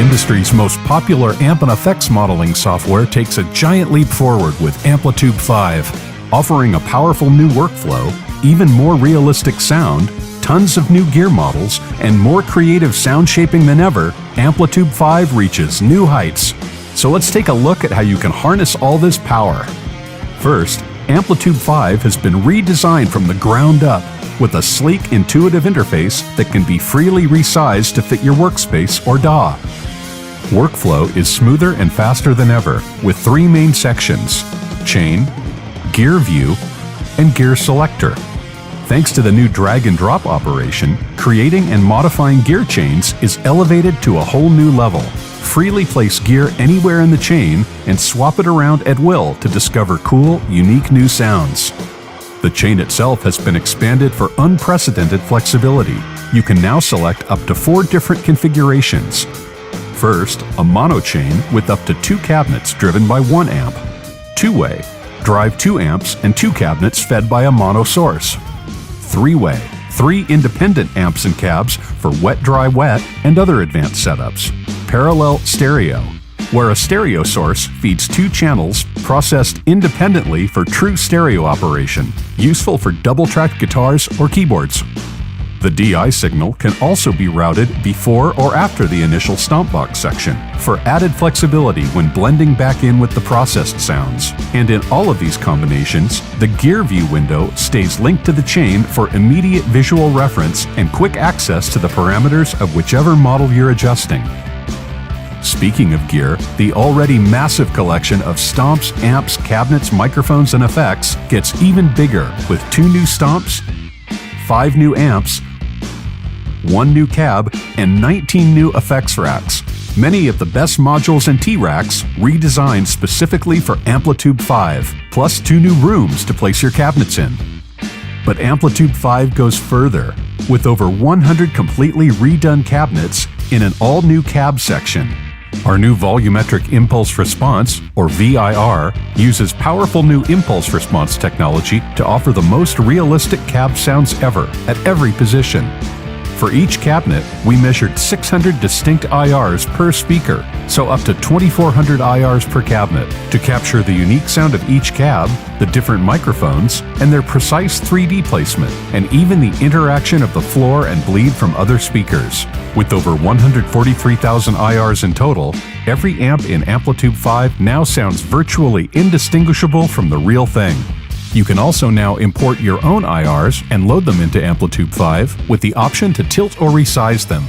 industry's most popular amp and effects modeling software takes a giant leap forward with AmpliTube5, offering a powerful new workflow, even more realistic sound, tons of new gear models, and more creative sound shaping than ever. AmpliTube5 reaches new heights. So let's take a look at how you can harness all this power. First, AmpliTube5 has been redesigned from the ground up with a sleek, intuitive interface that can be freely resized to fit your workspace or DAW. Workflow is smoother and faster than ever with three main sections: chain, gear view, and gear selector. Thanks to the new drag and drop operation, creating and modifying gear chains is elevated to a whole new level. Freely place gear anywhere in the chain and swap it around at will to discover cool, unique new sounds. The chain itself has been expanded for unprecedented flexibility. You can now select up to 4 different configurations. First, a mono chain with up to 2 cabinets driven by 1 amp. Two-way, drive 2 amps and 2 cabinets fed by a mono source. Three-way, 3 independent amps and cabs for wet, dry, wet, and other advanced setups. Parallel stereo, where a stereo source feeds 2 channels processed independently for true stereo operation, useful for double-tracked guitars or keyboards. The DI signal can also be routed before or after the initial stompbox section for added flexibility when blending back in with the processed sounds. And in all of these combinations, the gear view window stays linked to the chain for immediate visual reference and quick access to the parameters of whichever model you're adjusting. Speaking of gear, the already massive collection of stomps, amps, cabinets, microphones, and effects gets even bigger with 2 new stomps, 5 new amps, 1 new cab, and 19 new effects racks. Many of the best modules and T-racks redesigned specifically for AmpliTube5, plus 2 new rooms to place your cabinets in. But AmpliTube5 goes further, with over 100 completely redone cabinets in an all-new cab section. Our new volumetric impulse response, or VIR, uses powerful new impulse response technology to offer the most realistic cab sounds ever, at every position. For each cabinet, we measured 600 distinct IRs per speaker, so up to 2,400 IRs per cabinet, to capture the unique sound of each cab, the different microphones, and their precise 3D placement, and even the interaction of the floor and bleed from other speakers. With over 143,000 IRs in total, every amp in AmpliTube5 now sounds virtually indistinguishable from the real thing. You can also now import your own IRs and load them into AmpliTube5 with the option to tilt or resize them.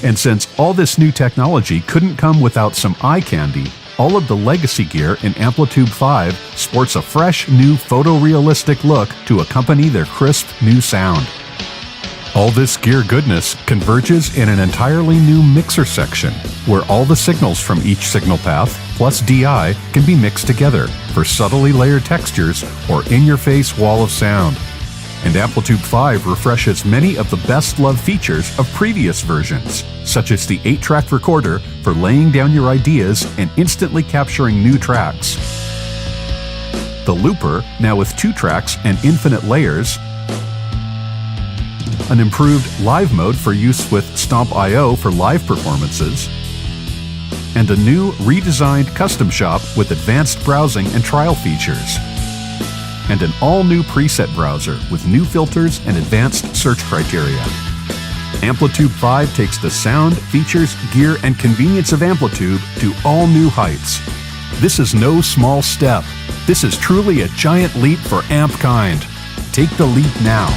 And since all this new technology couldn't come without some eye candy, all of the legacy gear in AmpliTube5 sports a fresh, new photorealistic look to accompany their crisp new sound. All this gear goodness converges in an entirely new mixer section, where all the signals from each signal path plus DI can be mixed together for subtly layered textures or in-your-face wall of sound. And AmpliTube5 refreshes many of the best-loved features of previous versions, such as the 8-track recorder for laying down your ideas and instantly capturing new tracks. The looper, now with 2 tracks and infinite layers, an improved live mode for use with Stomp.io for live performances, and a new redesigned custom shop with advanced browsing and trial features, and an all-new preset browser with new filters and advanced search criteria. AmpliTube5 takes the sound, features, gear, and convenience of AmpliTube to all new heights. This is no small step. This is truly a giant leap for amp kind. Take the leap now.